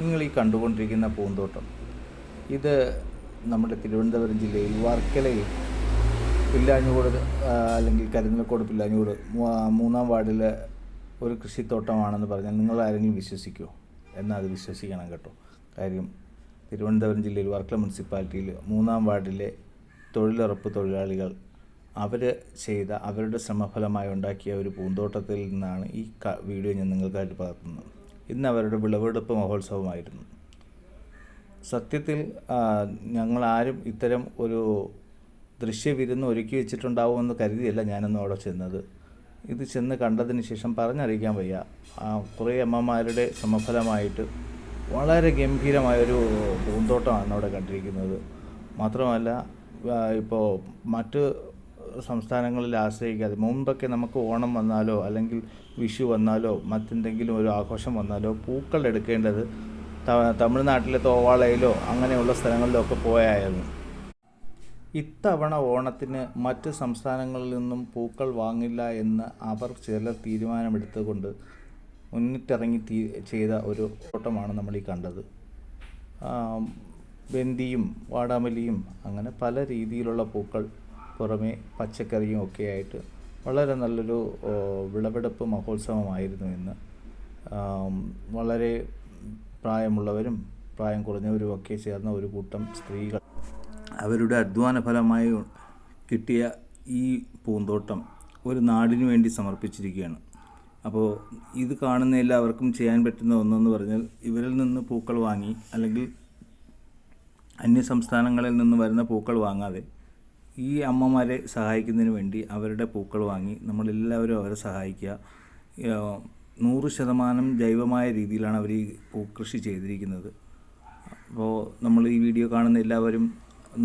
നിങ്ങൾ ഈ കണ്ടുകൊണ്ടിരിക്കുന്ന പൂന്തോട്ടം ഇത് നമ്മുടെ തിരുവനന്തപുരം ജില്ലയിൽ വർക്കലയിൽ പില്ലാഞ്ഞൂട് അല്ലെങ്കിൽ കരിന്തലക്കോട് പില്ലാഞ്ഞൂട് 3-ാം വാർഡിലെ ഒരു കൃഷിത്തോട്ടമാണെന്ന് പറഞ്ഞാൽ നിങ്ങൾ ആരെങ്കിലും വിശ്വസിക്കുമോ? എന്നാൽ അത് വിശ്വസിക്കണം കേട്ടോ. കാര്യം തിരുവനന്തപുരം ജില്ലയിൽ വർക്കല മുനിസിപ്പാലിറ്റിയിൽ 3-ാം വാർഡിലെ തൊഴിലുറപ്പ് തൊഴിലാളികൾ അവരുടെ ശ്രമഫലമായി ഉണ്ടാക്കിയ ഒരു പൂന്തോട്ടത്തിൽ നിന്നാണ് ഈ വീഡിയോ ഞാൻ നിങ്ങൾക്കായിട്ട് പകർത്തുന്നത്. ഇന്ന് അവരുടെ വിളവെടുപ്പ് മഹോത്സവമായിരുന്നു. സത്യത്തിൽ ഞങ്ങളാരും ഇത്തരം ഒരു ദൃശ്യവിരുന്ന് ഒരുക്കി വെച്ചിട്ടുണ്ടാവുമെന്ന് കരുതിയല്ല ഞാനൊന്നും അവിടെ ചെന്നത്. ഇത് ചെന്ന് കണ്ടതിന് ശേഷം പറഞ്ഞറിയിക്കാൻ വയ്യ. കുറേ അമ്മമാരുടെ ശ്രമഫലമായിട്ട് വളരെ ഗംഭീരമായൊരു പൂന്തോട്ടമാണ് അവിടെ കണ്ടിരിക്കുന്നത്. മാത്രമല്ല ഇപ്പോൾ മറ്റ് സംസ്ഥാനങ്ങളിൽ ആശ്രയിക്കാതെ, മുമ്പൊക്കെ നമുക്ക് ഓണം വന്നാലോ അല്ലെങ്കിൽ വിഷു വന്നാലോ മറ്റെന്തെങ്കിലും ഒരു ആഘോഷം വന്നാലോ പൂക്കൾ എടുക്കേണ്ടത് തമിഴ്നാട്ടിലെ തോവാളയിലോ അങ്ങനെയുള്ള സ്ഥലങ്ങളിലോ ഒക്കെ പോയായിരുന്നു. ഇത്തവണ ഓണത്തിന് മറ്റ് സംസ്ഥാനങ്ങളിൽ നിന്നും പൂക്കൾ വാങ്ങില്ല എന്ന് ചിലർ തീരുമാനമെടുത്തുകൊണ്ട് മുന്നിട്ടിറങ്ങി ചെയ്ത ഒരു തോട്ടമാണ് നമ്മൾ ഈ കണ്ടത്. ബന്ദിയും വാടാമല്ലിയും അങ്ങനെ പല രീതിയിലുള്ള പൂക്കൾ, പുറമെ പച്ചക്കറിയും ഒക്കെ ആയിട്ട് വളരെ നല്ലൊരു വിളവെടുപ്പ് മഹോത്സവമായിരുന്നു ഇന്ന്. വളരെ പ്രായമുള്ളവരും പ്രായം കുറഞ്ഞവരും ഒക്കെ ചേർന്ന ഒരു കൂട്ടം സ്ത്രീകൾ അവരുടെ അധ്വാന ഫലമായി കിട്ടിയ ഈ പൂന്തോട്ടം ഒരു നാടിനു വേണ്ടി സമർപ്പിച്ചിരിക്കുകയാണ്. അപ്പോൾ ഇത് കാണുന്ന എല്ലാവർക്കും ചെയ്യാൻ പറ്റുന്ന ഒന്നെന്ന് പറഞ്ഞാൽ ഇവരിൽ നിന്ന് പൂക്കൾ വാങ്ങി അല്ലെങ്കിൽ അന്യ സംസ്ഥാനങ്ങളിൽ നിന്ന് വരുന്ന പൂക്കൾ വാങ്ങാതെ ഈ അമ്മമാരെ സഹായിക്കുന്നതിന് വേണ്ടി അവരുടെ പൂക്കൾ വാങ്ങി നമ്മളെല്ലാവരും അവരെ സഹായിക്കുക. 100% ജൈവമായ രീതിയിലാണ് അവർ ഈ പൂക്കൃഷി ചെയ്തിരിക്കുന്നത്. അപ്പോൾ നമ്മൾ ഈ വീഡിയോ കാണുന്ന എല്ലാവരും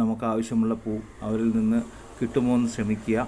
നമുക്ക് ആവശ്യമുള്ള പൂ അവരിൽ നിന്ന് കിട്ടുമോ എന്ന് ശ്രമിക്കുക.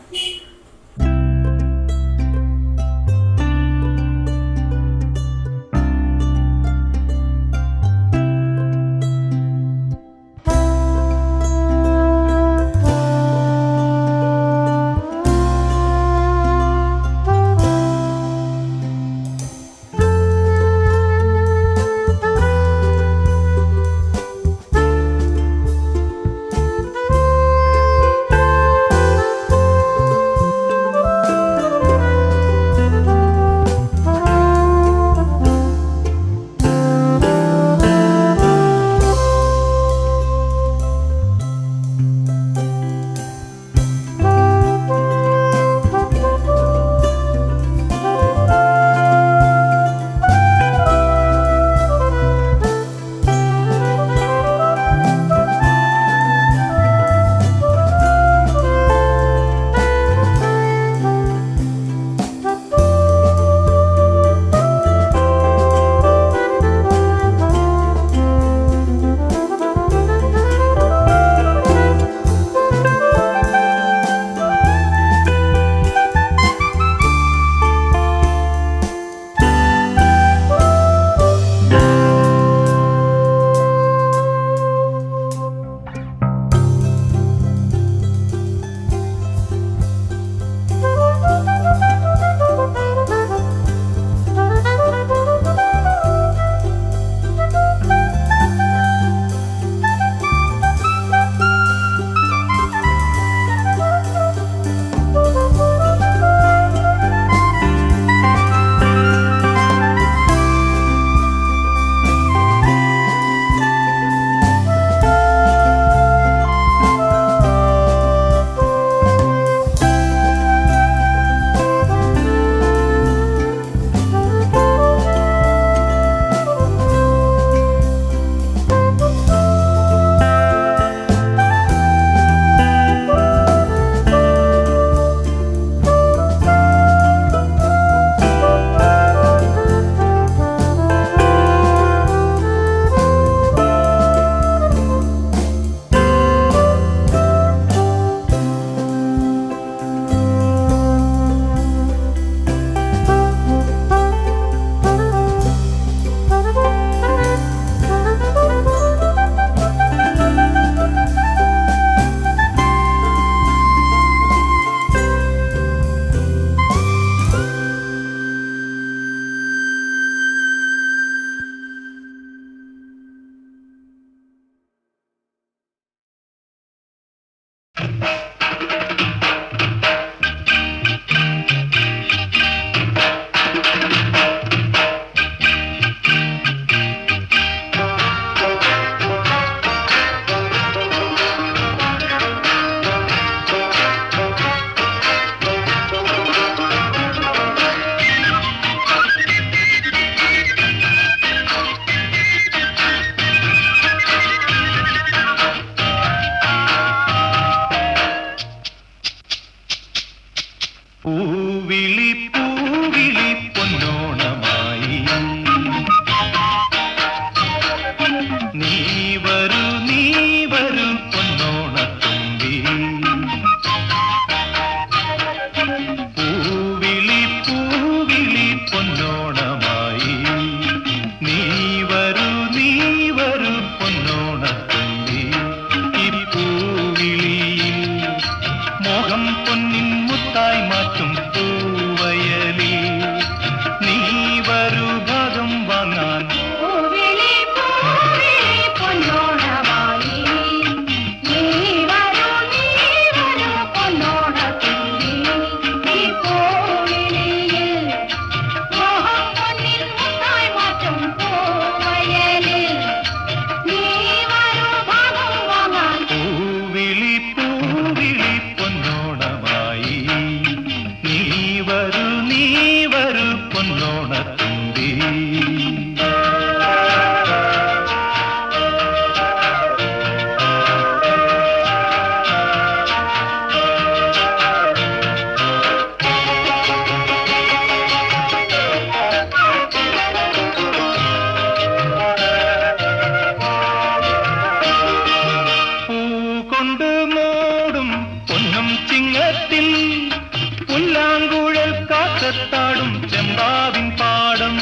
വരൂ നീ വരൂ പൊന്നോണത്തുമ്പി ഈ പൂവിളിയിൽ മോഹം പൊന്നിൻ മുത്തായി മാറ്റും പൂവയലിൽ നീ വരൂ ഭാഗം വാങ്ങാൻ പുല്ലാങ്കുഴൽ കാറ്റത്താടും ചെമ്പാവിൻ പാടം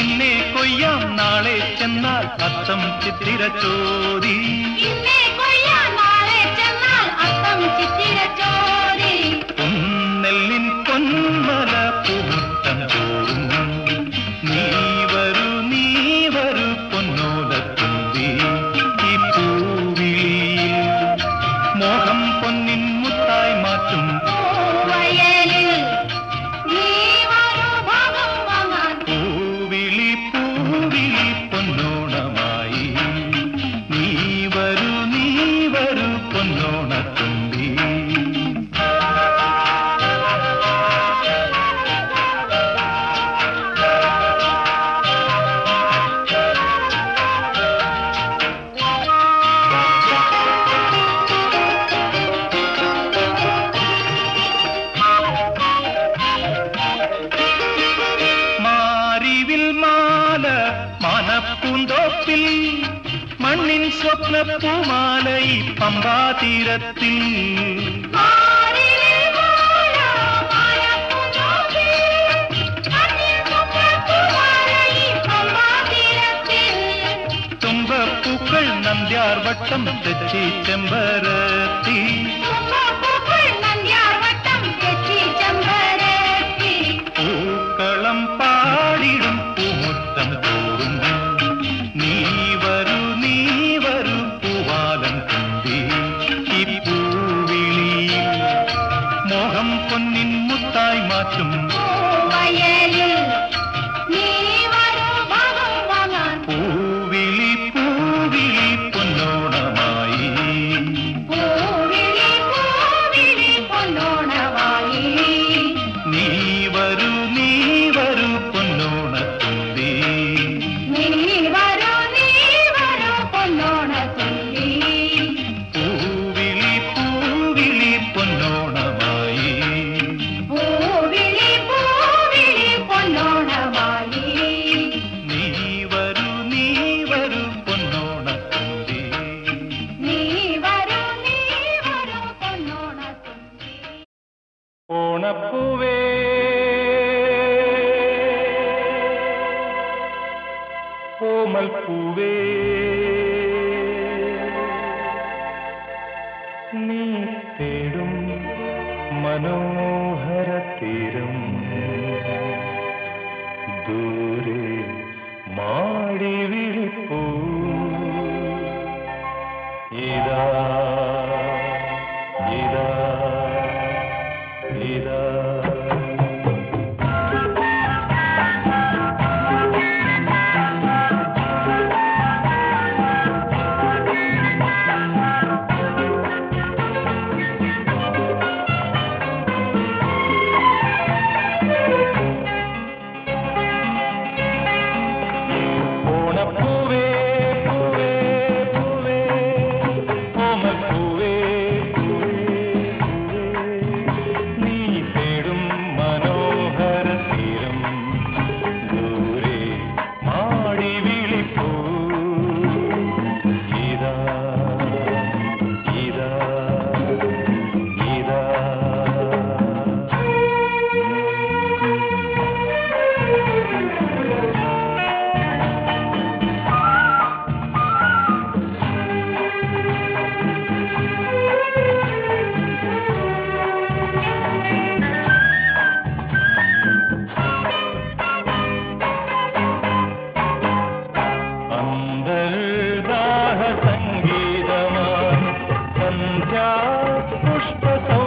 ഇന്നേ കൊയ്യാം നാളെ ചെന്നാൽ അത്തം ചിത്തിര ചോദി പൊന്നെല്ലിൻ പൊന്മല പൂമുട്ടം തോറും നീ വരൂ പൊന്നോലത്തുമ്പി ഈ പൂവിളിയിൽ മോഹം പൊന്നിൻ മുത്തായി മാറ്റും പൂവിളി പൂവിളി പൊന്നോണമായി നീ വരൂ പൊന്നോണത്തുമ്പി മാനപ്പൂന്തോപ്പിൽ മണ്ണിൻ സ്വപ്ന പൂമാലൈ പമ്പാതീരത്തിൽ തുമ്പപ്പൂക്കൾ നന്ദ്യാർവട്ടം തെച്ചി ചെമ്പരത്തി പൂക്കളം പാടിടും പൂമുറ്റം തോറും നീ വരൂ പൂവാലൻ തുമ്പി ഈ പൂവിളിയിൽ മോഹം പൊന്നിൻ മുത്തായി മാറ്റും പൂവിളി പൂവിളി പൊന്നോണമായി നീ വരൂ പൊന്നോണത്തുമ്പി പൂവിളി പൂവിളി പൊന്നോണമായി നീ വരൂ പൊന്നോണത്തുമ്പി ഓണപ്പൂവേ കോമൽപ്പൂവേ നീ തേടും മനോഹര തീരം ദൂരെ മാടി വിളിപ്പൂ ഇതാ ഇതാ ഇതാ പൂവേ പൂവേ പൂവേ കോമൽപ്പൂ സന്ധ്യാ പുഷ്പസൗ